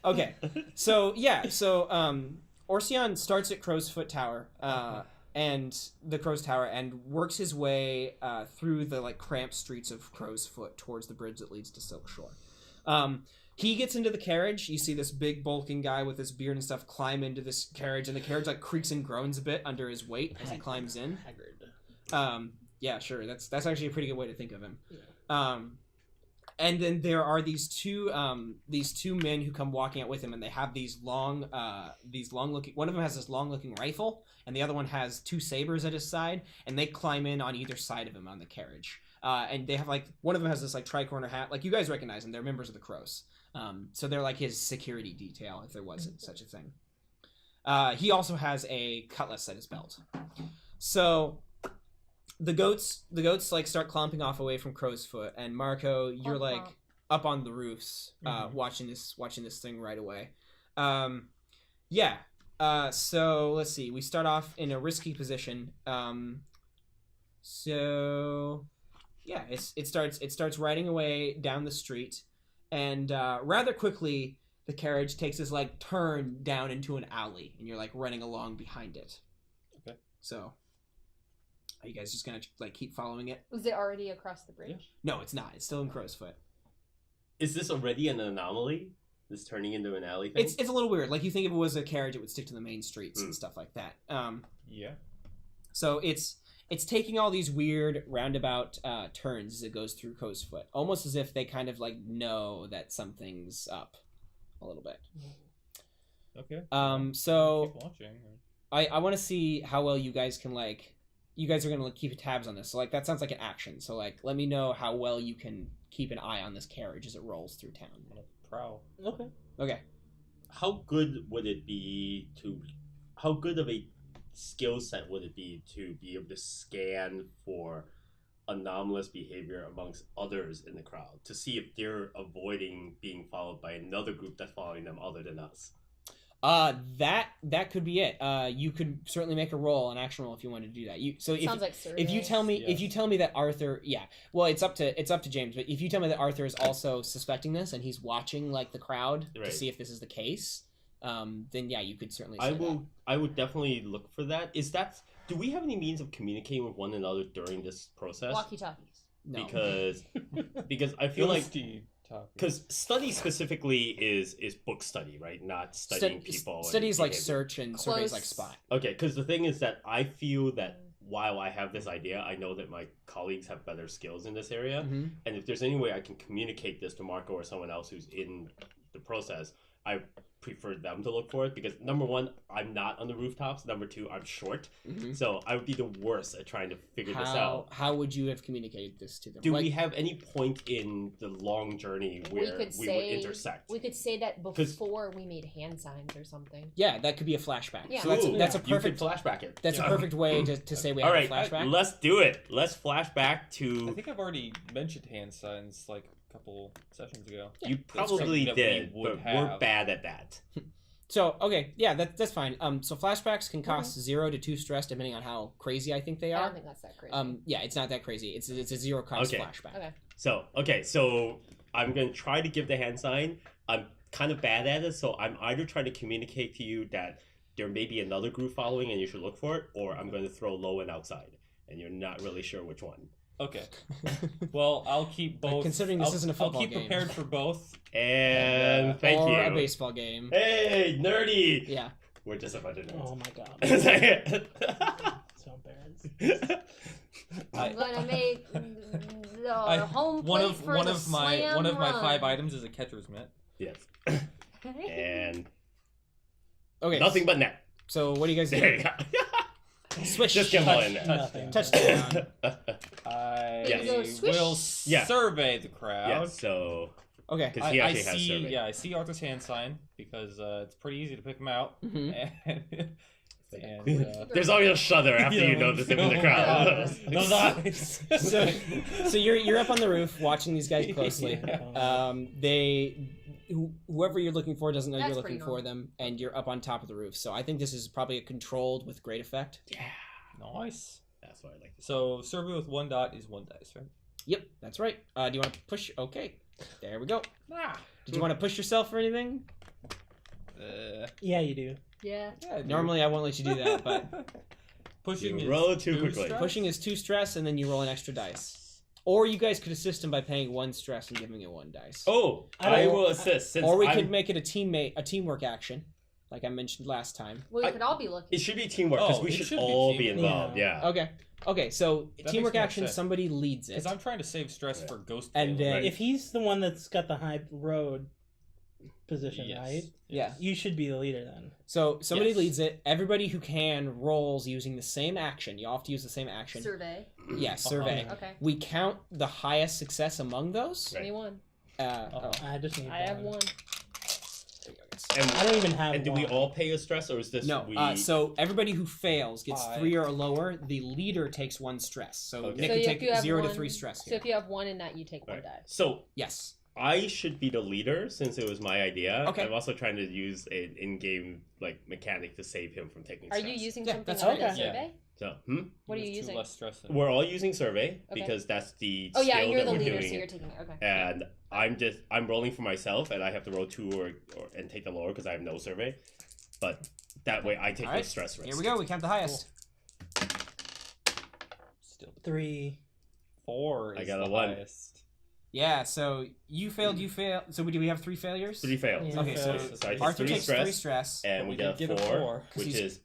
Okay. So Orsion starts at Crow's Foot Tower, and the Crow's Tower, and works his way through the like cramped streets of Crow's Foot towards the bridge that leads to Silk Shore. He gets into the carriage. You see this big bulking guy with his beard and stuff climb into this carriage, and the carriage like creaks and groans a bit under his weight as he climbs in. Yeah, sure. That's actually a pretty good way to think of him. Yeah. And then there are these two men who come walking out with him, and they have these long looking. One of them has this long looking rifle, and the other one has two sabers at his side, and they climb in on either side of him on the carriage. And they have like one of them has this like tricorner hat. Like you guys recognize them. They're members of the Crows. So they're like his security detail if there wasn't such a thing. He also has a cutlass at his belt. So the goats like start clomping off away from Crow's Foot, and Marco, you're like up on the roofs, watching this thing right away. So let's see. We start off in a risky position. It starts riding away down the street, and rather quickly the carriage takes this like turn down into an alley, and you're like running along behind it. Okay. So, are you guys just gonna like keep following it? Was it already across the bridge? No, it's not. It's still in Crow's Foot. Is this already an anomaly? This turning into an alley thing? It's a little weird. Like you think if it was a carriage, it would stick to the main streets and stuff like that. Yeah. So it's taking all these weird roundabout turns as it goes through Crow's Foot, almost as if they kind of like know that something's up a little bit. Okay. So keep watching. I want to see how well you guys can like. You guys are gonna like, keep tabs on this. So like that sounds like an action. So like let me know how well you can keep an eye on this carriage as it rolls through town. I'm gonna prowl. Okay. How good would it be to? How good of a skill set would it be to be able to scan for anomalous behavior amongst others in the crowd to see if they're avoiding being followed by another group that's following them other than us? That could be it. You could certainly make a roll, an action roll, if you wanted to do that. If you tell me that Arthur, well, it's up to James. But if you tell me that Arthur is also suspecting this and he's watching like the crowd to see if this is the case, then yeah, you could certainly. I would definitely look for that. Do we have any means of communicating with one another during this process? Walkie-talkies. No. Because I feel like. Because study specifically is book study, right? Not studying people. Study is like search and survey is like spot. Okay, because the thing is that I feel that while I have this idea, I know that my colleagues have better skills in this area. Mm-hmm. And if there's any way I can communicate this to Marco or someone else who's in the process, I prefer them to look for it because number one, I'm not on the rooftops. Number two, I'm short. Mm-hmm. So I would be the worst at trying to figure this out. How would you have communicated this to them? Do we have any point in the long journey where we would intersect? We could say that before we made hand signs or something. Yeah, that could be a flashback. Yeah. So that's a perfect flashback it. That's a perfect way to say we have a flashback. Let's do it. Let's flash back to... I think I've already mentioned hand signs like couple sessions ago. Yeah. You probably did, but we're bad at that. So, okay, yeah, that's fine. So flashbacks can cost 0 to 2 stress depending on how crazy I think they are. I don't think that's that crazy. Yeah, it's not that crazy. It's a 0 cost flashback. Okay. So I'm going to try to give the hand sign. I'm kind of bad at it, so I'm either trying to communicate to you that there may be another group following and you should look for it, or I'm going to throw low and outside, and you're not really sure which one. Okay. Well, I'll keep both. Considering this isn't a football game. I'll keep prepared for both. And thank you. Or a baseball game. Hey, nerdy! Yeah. We're just a bunch of nerds. Oh my god. So embarrassed. I'm gonna make the home plate for one of my 5 items is a catcher's mitt. Yes. And okay. Nothing but net. So what do you guys do? There you go. Swish. Just get in there. Touchdown. I will survey the crowd. Yeah, so... Okay. Because he actually has survey. Yeah, I see Arthur's hand sign, because it's pretty easy to pick him out. Mm-hmm. And there's always a shudder after you notice him in the crowd. Those eyes. So you're up on the roof watching these guys closely. Whoever you're looking for doesn't know you're looking for them, and you're up on top of the roof. So I think this is probably a controlled with great effect. Yeah. Nice. That's what I like to say. So survey with 1 dot is 1 dice, right? Yep, that's right. Do you want to push? Okay. There we go. Did you want to push yourself or anything? Yeah, you do. Yeah. Normally I won't let you do that, but Pushing You roll is too two quickly. stress? pushing is 2 stress, and then you roll an extra dice. Or you guys could assist him by paying 1 stress and giving it 1 dice. Oh, I will assist. Since Or we I'm... could make it a teamwork action, like I mentioned last time. Well, we could all be looking. It should be teamwork because Oh, we it should should be all be teamwork. involved. Yeah. Okay. So That teamwork makes more action. sense. Somebody leads it. Because I'm trying to save stress for Ghost And Tail. then- If he's the one that's got the high road position, Yes. right? Yeah. You should be the leader then. So somebody Yes. leads it. Everybody who can rolls using the same action. You all have to use the same action. Survey. Yeah, survey. Okay. We count the highest success among those. Right. 21. I just need I have one. There you go, guys. And, I don't even have and do we one. all pay a stress, or is this No. we? So everybody who fails gets 5. 3 or lower. The leader takes 1 stress. So Okay. Nick So can if take you have 0 to one- 3 stress So here. if you have 1 in that, you take 1 Right. die. So Yes. I should be the leader since it was my idea. Okay. I'm also trying to use an in-game mechanic to save him from taking Are stress. you using Yeah, something that's other than okay. survey? So, What are you There's 2 using? less stress than we're all using survey Okay. because that's the Oh yeah, skill and you're that the we're leader, doing. so you're taking it. Okay. And I'm rolling for myself, and I have to roll 2 and take the lower because I have no survey. But that way, I take All the right. stress risk. Here we go. We count the highest. still 3. 4 is I got a the 1. highest. Yeah. So you failed. You failed. So do we have 3 failures? 3 fails. Yeah. Okay. So I take Arthur 3 takes stress, 3 stress. and But we we get did a get a 4, 4, which he's is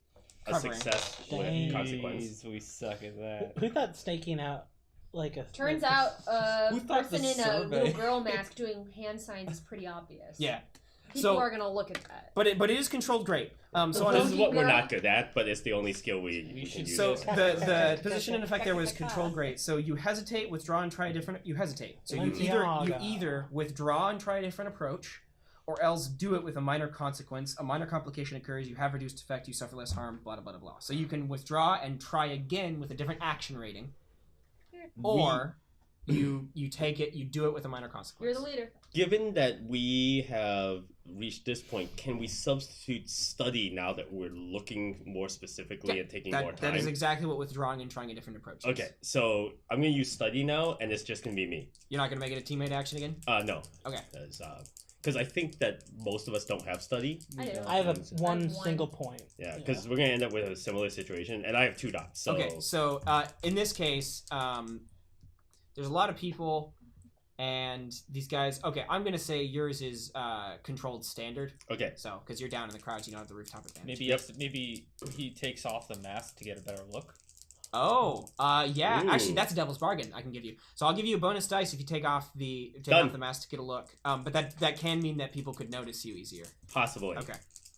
a covering. success with Dang. consequence. Jeez, we suck at that. Who thought staking out like a... Turns like out a Who thought person the in a survey- little girl mask doing hand signs is pretty obvious. Yeah. People So- are gonna look at that. But it is controlled great. So on This is what we're girl. not good at, but it's the only skill we can should- use. So the position in effect there was control great. So you hesitate, withdraw, and try a different. You hesitate. So you Balenciaga. either withdraw and try a different approach, or else do it with a minor consequence. A minor complication occurs. You have reduced effect. You suffer less harm. Blah blah blah blah. So you can withdraw and try again with a different action rating, or you take it. You do it with a minor consequence. You're the leader. Given that we have reached this point, can we substitute study now that we're looking more specifically and taking more time? That is exactly what withdrawing and trying a different approach is. Okay, so I'm gonna use study now, and it's just gonna be me. You're not gonna make it a teammate action again. No. Okay. Because I think that most of us don't have study. I do. I have a I have one one. single point. Yeah, because we're gonna end up with a similar situation, and I have 2 dots. So Okay, so in this case, there's a lot of people, and these guys. Okay, I'm gonna say yours is controlled standard. okay, So because you're down in the crowds, you don't have the rooftop advantage. Maybe he takes off the mask to get a better look. Oh, yeah. Ooh. Actually, that's a devil's bargain. I can give you. So I'll give you a bonus dice if you take off the mask to get a look. But that can mean that people could notice you easier. possibly. Okay.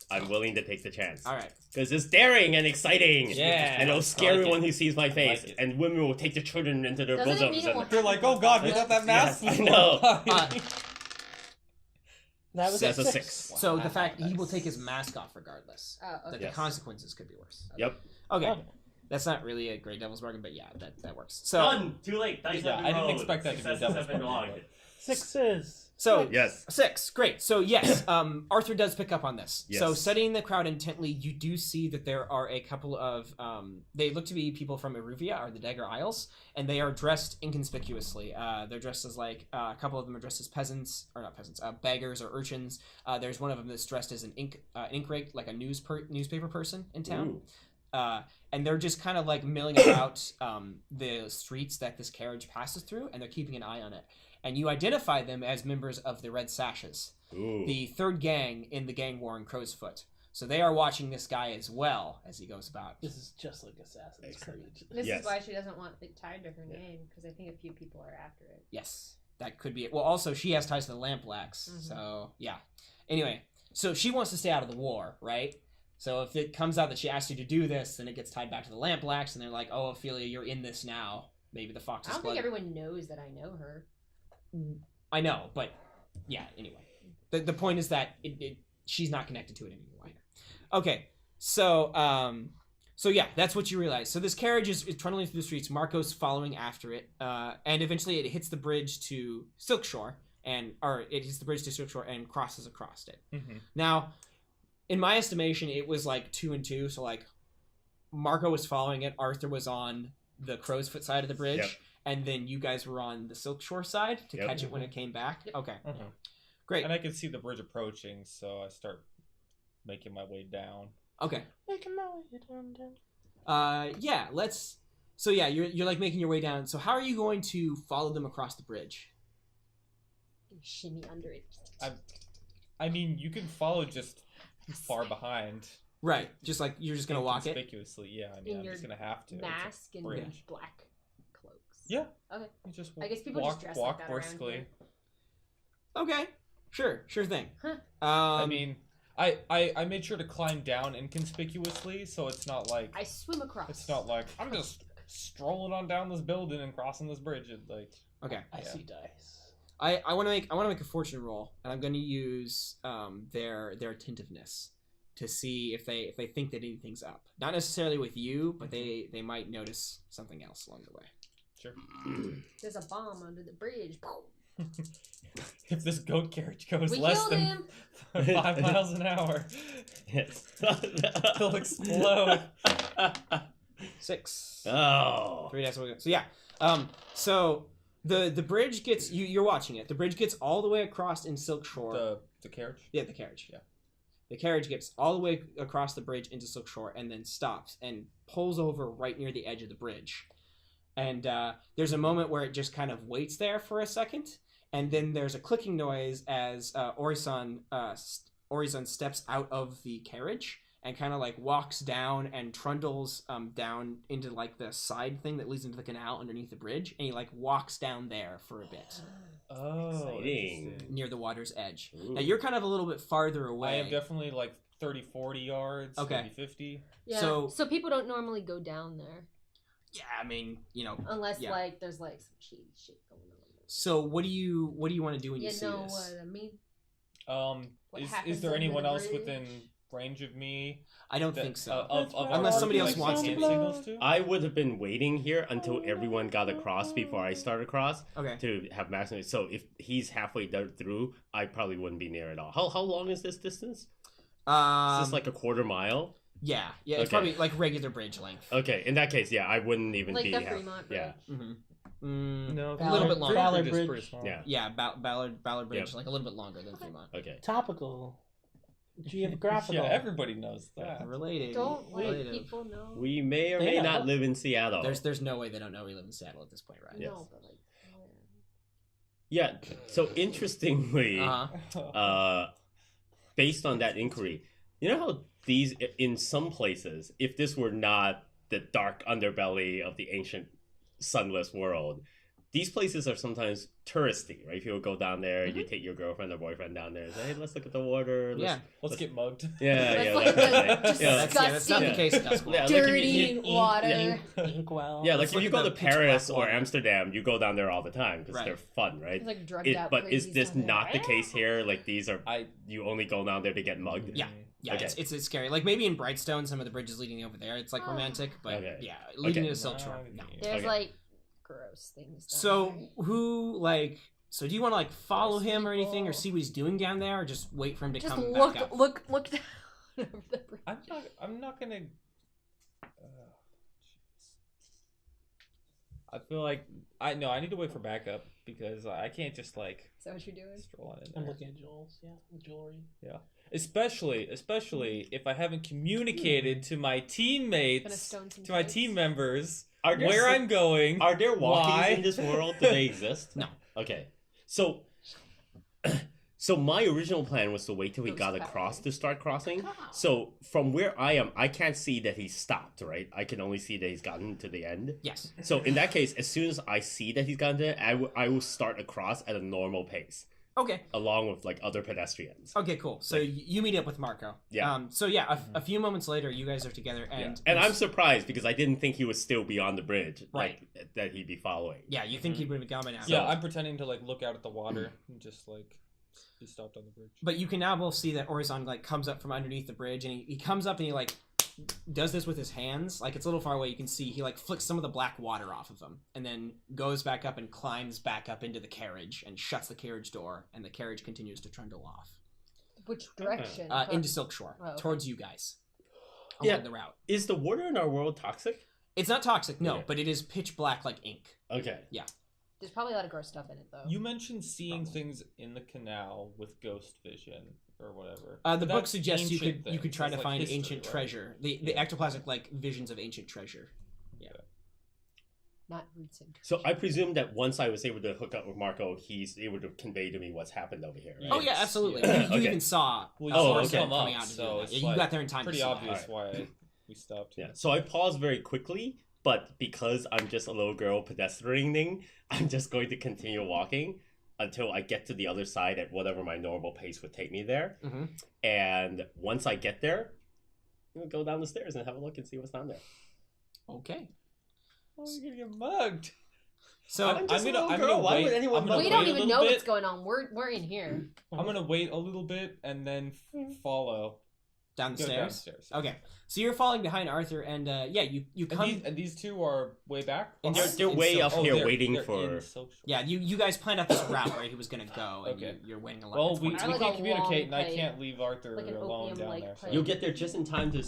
I'm willing to take the chance. All right. Because it's daring and exciting. Yeah, And it'll scare I like everyone it. who sees my face. like it. And women will take the children into their Doesn't it bosoms. mean it and- will They're like, oh god, we got that mask. Yes, I know. That was That's a 6. 6. So the fact he will take his mask off regardless. Oh, That okay. the Yes. consequences could be worse. Yep. Okay. Okay. That's not really a great devil's bargain, but yeah, that works. So Done. Too late. Dice Yeah, have been I didn't rolled. expect that to be Successes devil's have been bargain, logged. 6s. so Yes. 6. Great. So yes, Arthur does pick up on this. Yes. So studying the crowd intently, you do see that there are a couple of they look to be people from Eruvia or the Dagger Isles, and they are dressed inconspicuously. They're dressed as like a couple of them are dressed as peasants or not peasants, beggars or urchins. There's one of them that's dressed as an ink rake, like a newspaper person in town. Ooh. And they're just kind of like milling about the streets that this carriage passes through, and they're keeping an eye on it. And you identify them as members of the Red Sashes, Ooh. the third gang in the gang war in Crow's Foot. So they are watching this guy as well as he goes about. This is just like Assassin's Excellent. Creed. This Yes. is why she doesn't want it tied to her name, because I think a few people are after it. Yes, that could be it. Well, also she has ties to the Lampblacks, so yeah. Anyway, so she wants to stay out of the war, right? So if it comes out that she asked you to do this, then it gets tied back to the Lampblacks, and they're like, "Oh, Ophelia, you're in this now." Maybe the Fox's I don't blood. think everyone knows that I know her. I know, but yeah. Anyway, the point is that she's not connected to it anymore. Okay, so yeah, that's what you realize. So this carriage is trundling through the streets. Marco's following after it, and eventually it hits the bridge to Silkshore, and crosses across it. Mhm. Now, in my estimation, it was like 2 and 2. So like, Marco was following it. Arthur was on the Crow's Foot side of the bridge. Yep. And then you guys were on the Silkshore side to Yep. catch it when it came back. Yep. Okay, Mhm. great. And I can see the bridge approaching, so I start making my way down. Okay. Making my way down. Yeah. Let's. So yeah, you're like making your way down. So how are you going to follow them across the bridge? Shimmy under it. I mean, you can follow just far behind. Right. Just like you're just gonna walk it. Conspicuously, yeah. I mean, I'm just gonna have to. Mask and bridge. black cloaks. Yeah. Okay. You just I guess people walk, just dress walk like that around briskly. here. Okay. Sure thing. Huh. I mean, I made sure to climb down inconspicuously, so it's not like I swim across. it's not like I'm just strolling on down this building and crossing this bridge. Like Okay. I see dice. I want to make a fortune roll, and I'm going to use their attentiveness to see if they think that anything's up. Not necessarily with you, but they might notice something else along the way. sure. There's a bomb under the bridge. If this goat carriage goes We less killed than him. 5 miles an hour, Yes. it'll explode. 6. Oh. 3 dice. So yeah. So the bridge gets you're watching it. The bridge gets all the way across in Silk Shore. The carriage. Yeah, the carriage. Yeah. The carriage gets all the way across the bridge into Silk Shore and then stops and pulls over right near the edge of the bridge. And there's a moment where it just kind of waits there for a second, and then there's a clicking noise as Orison steps out of the carriage and kind of like walks down and trundles down into like the side thing that leads into the canal underneath the bridge, and he like walks down there for a bit. Oh, Exciting. interesting. Near the water's edge. Ooh. Now you're kind of a little bit farther away. I am definitely like 30-40 yards, Okay. maybe 50. Yeah. So- So people don't normally go down there Yeah, I mean, unless Yeah. like there's like some shady shit going on. So what do you want to do when you You see know this? what I mean? What Is happens there under anyone the else bridge? within range of me? I don't think so. Unless somebody else wants to. signals to? I would have been waiting here until everyone got across before I started across Okay. to have maximum. So if he's halfway through, I probably wouldn't be near at all. How long is this distance? Is this like a quarter mile? Yeah, it's Okay. probably like regular bridge length. Okay, in that case, yeah, I wouldn't even Like be. the Fremont Bridge. Yeah. Mm-hmm. No, a little bit longer. Ballard is Bridge. pretty small. Yeah. Yeah, Ballard Bridge, Yep. like a little bit longer than Fremont. Okay. Topical. Geographical. Yeah, everybody knows that. Related. Don't let relative. people know. We may or They may know. not live in Seattle. There's no way they don't know we live in Seattle at this point, right? Yes. No, but like. where? Yeah. So interestingly, Uh-huh. based on that inquiry, you know how these, in some places, if this were not the dark underbelly of the ancient sunless world, these places are sometimes touristy, right? People go down there, you take your girlfriend or boyfriend down there and say, hey, let's look at the water. Yeah. Let's get mugged. Yeah, Let's look at the yeah. That's not the disgusting, case in Doskvol. Yeah, like dirty water. Inkwell. Yeah, like Let's if look you at go the to pitch Paris black or water. Amsterdam, you go down there all the time because Right. they're fun, right? It's like drugged out. But is crazies this down there. not the case here? Like these are, I you only go down there to get mugged? Yeah. Yeah, Okay. it's scary. Like maybe in Brightstone, some of the bridges leading over there, it's like romantic, but Okay. yeah, leading Okay. to Silk Shore, no. There's Okay. like gross things. Down So there. who like? So do you want to like follow Gross him or anything, or people. see what he's doing down there, or just wait for him to Just come look, back up? look down over the bridge. I'm not gonna. Jeez. I feel like I need to wait for backup because I can't just like Is that what you're doing? stroll on in I'm there. looking at Joel's. Yeah, the jewelry. Especially if I haven't communicated to my Gonna teammates, stone some to my kids? team members, Are there where some- I'm going. Are there walkies Why? in this world? Do they exist? No. Okay. So, so my original plan was to wait till we Ghost got power. across to start crossing. So from where I am, I can't see that he's stopped, right? I can only see that he's gotten to the end. Yes. So in that case, as soon as I see that he's gotten to the end, I will start across at a normal pace, Okay. along with like other pedestrians. Okay. Cool. So you meet up with Marco. Yeah. So yeah, a few moments later, you guys are together, Yeah. and And I'm surprised because I didn't think he was still beyond the bridge, Right. like, that he'd be following. yeah, you think he would have gone by now. Yeah, I'm pretending to like look out at the water and just like be stopped on the bridge. But you can now both see that Orison like comes up from underneath the bridge, and he comes up and he like does this with his hands. Like it's a little far away. You can see he like flicks some of the black water off of him, and then goes back up and climbs back up into the carriage and shuts the carriage door, and the carriage continues to trundle off Which direction? into Silk Shore, Oh, okay. towards you guys. Yeah. Along the route. Is the water in our world toxic? It's not toxic, no, Okay. but it is pitch black like ink. Okay. There's probably a lot of gross stuff in it though. You mentioned seeing things in the canal with ghost vision. or whatever. The book That's suggests you ancient could try things. to That's find history, ancient right? treasure. The ectoplasmic like visions of ancient treasure. Not recent. So I presume that once I was able to hook up with Marco, he's able to convey to me what's happened over here. Right? Oh yeah, absolutely. Yeah. You Okay. even saw okay. Orson Come coming up, out to do so that. it's Yeah, you like got there in time. pretty to see obvious it. why we stopped. Yeah. So I pause very quickly, but because I'm just a little girl pedestrianing, I'm just going to continue walking until I get to the other side at whatever my normal pace would take me there. Mm-hmm. And once I get there, I'm gonna go down the stairs and have a look and see what's down there. Okay. Oh, you're gonna get mugged. So I'm just a little I'm girl. gonna Why wait. would anyone I'm gonna mug We me? don't wait a even little know bit. what's going on. We're in here. I'm gonna wait a little bit and then follow down the go stairs. downstairs. Okay. So you're falling behind Arthur, and you come. And these two are way back. And They're in way social- up here they're waiting for. in social. Yeah, you guys planned out this route where he was gonna go, and Okay. you're waiting a lot. Well, we I can't like a long communicate, and I pipe, can't leave Arthur like an alone down opium-like there. pipe. You'll get there just in time to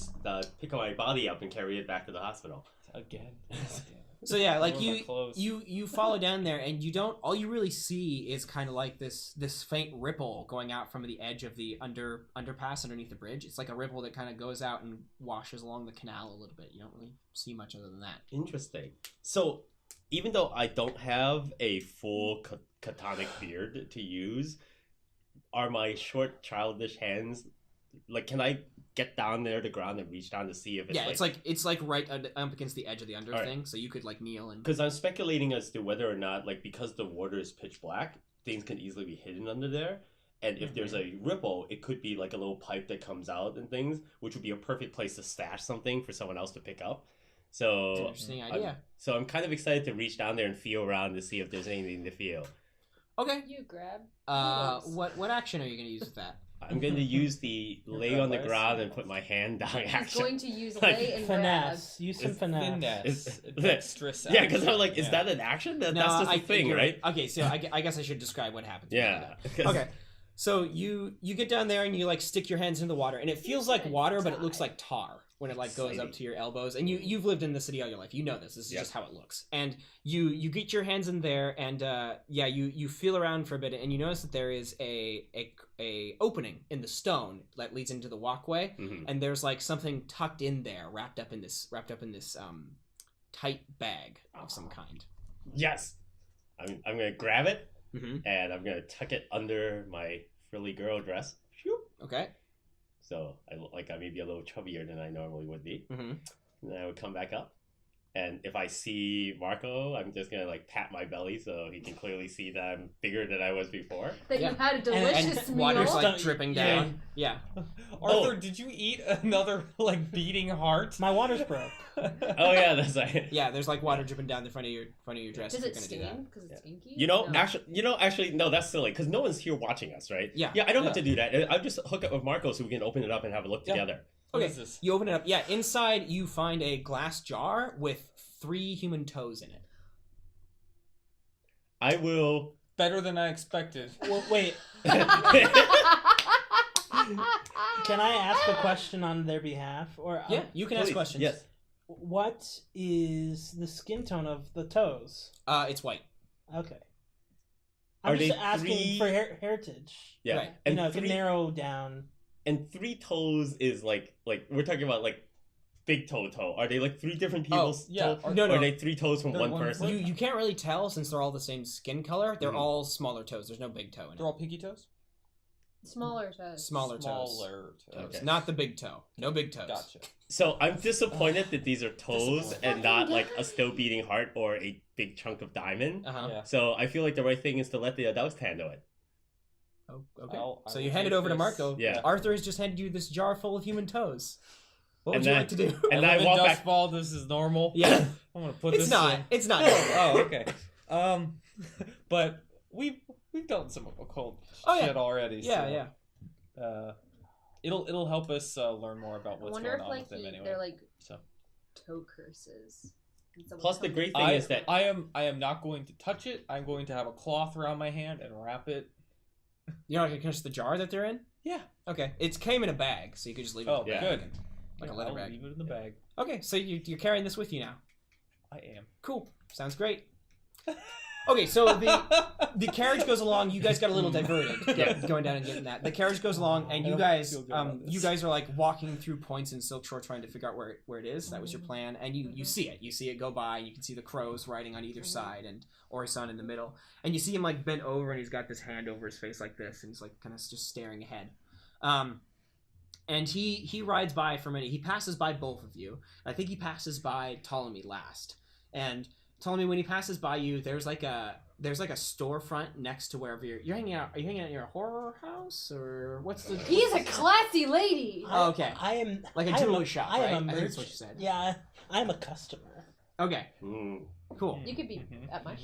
pick up my body up and carry it back to the hospital. Again. So yeah, like Where are my clothes? you follow down there, and you don't. All you really see is kind of like this faint ripple going out from the edge of the underpass underneath the bridge. It's like a ripple that kind of goes out and washes along the canal a little bit. You don't really see much other than that. Interesting. So, even though I don't have a full catonic beard to use, are my short, childish hands like? Can I get down there to the ground and reach down to see if it's it's like right up against the edge of the under All right. thing, so you could like kneel and. Because I'm speculating as to whether or not, like, because the water is pitch black, things can easily be hidden under there. And if there's a ripple, it could be like a little pipe that comes out and things, which would be a perfect place to stash something for someone else to pick up. So, That's an interesting idea. I'm kind of excited to reach down there and feel around to see if there's anything to feel. Okay. You grab. What action are you gonna use with that? I'm going to use the lay on the ground and put my hand down He's action. going to use lay and grab. Finesse. Use some It's finesse. Dexterous. Yeah, because I'm like, is Yeah. that an action? That's No, just a I thing, you're right? Okay, so I guess I should describe what happens. when you do Yeah. that. Okay. So you get down there and you like stick your hands in the water, and it feels like water, but it looks like tar when it like goes up Exciting. to your elbows. And you've lived in the city all your life, you know this. This is Yep. just how it looks. And you get your hands in there, and you feel around for a bit, and you notice that there is a opening in the stone that leads into the walkway, Mhm. and there's like something tucked in there, wrapped up in this tight bag of some kind. Yes. I'm going to grab it, Mm-hmm. and I'm going to tuck it under my frilly girl dress. Shoop. Okay. So I look like I may be a little chubbier than I normally would be. Mm-hmm. And then I would come back up. And if I see Marco, I'm just going to like pat my belly so he can clearly see that I'm bigger than I was before. That Yeah. you had a delicious And meal. water's like Stop- dripping yeah. down. Yeah. Arthur, did you eat another like beating heart? My water's broke. Oh yeah, that's right. Yeah, there's like water dripping down the front of your dress. Does if it you're gonna do that. stain? Because it's inky? You know, No. actually, no, that's silly because no one's here watching us, right? Yeah. Yeah, I don't have to do that. I'll just hook up with Marco so we can open it up and have a look Yeah. together. What Okay. is this? You open it up. Yeah, inside you find a glass jar with 3 human toes in it. I will. Better than I expected. Well, wait. Can I ask a question on their behalf? Or Yeah, you can ask Please, questions. Yes. what is the skin tone of the toes? It's white. Okay. Are I'm just they asking three- for heritage. Yeah. Right. And You know, to three narrow down. and 3 toes is like we're talking about like big toe. Are they like 3 different people's yeah. toe? No, Or no. are they 3 toes from They're one one person? You can't really tell since they're all the same skin color. They're Mhm. all smaller toes. There's no big toe in They're it. all pinky toes? Smaller toes. Smaller toes. Smaller toes. Okay. Not the big toe. No big toes. Gotcha. So I'm disappointed that these are toes Disappointed. and not like a still beating heart or a big chunk of diamond. Uh-huh. Yeah. So I feel like the right thing is to let the adults handle it. Oh, okay. I So will you hand it take over to this. Marco. Yeah. Arthur has just handed you this jar full of human toes. What would And you then- like to do? And I I live walk in back. Doskvol, this is normal. Yeah. I'm gonna put It's this not. in. It's not. Oh, okay. But we've done some occult Oh, yeah. shit already. Yeah, so, yeah. It'll help us learn more about I what's wonder going if on like with them anyway. they're like So toe curses. And someone plus the comes- great thing I is that I am not going to touch it. I'm going to have a cloth around my hand and wrap it. You're not going to touch the jar that they're in? Yeah. Okay. It came in a bag, so you could just leave it Oh, in the yeah. bag. good. Like a Yeah, leather I'll bag. leave it in the bag. Okay, so you're carrying this with you now. I am. Cool. Sounds great. Okay, so the carriage goes along. You guys got a little diverted going down and getting that. The carriage goes along, and you guys are like walking through points in Silkshore trying to figure out where it is. That was your plan, and you see it. You see it go by. You can see the crows riding on either side, and Orison in the middle. And you see him like bent over, and he's got this hand over his face like this, and he's like kind of just staring ahead. And he rides by for a minute. He passes by both of you. I think he passes by Ptolemy last, and Ptolemy, when he passes by you, there's like a storefront next to wherever you're hanging out. Are you hanging out in your horror house or what's the? He's a classy lady. Oh, okay. I am like a jewelry shop. I right? am a I think that's what merchant. you said. Yeah, I am a customer. Okay. Cool. You could be at my.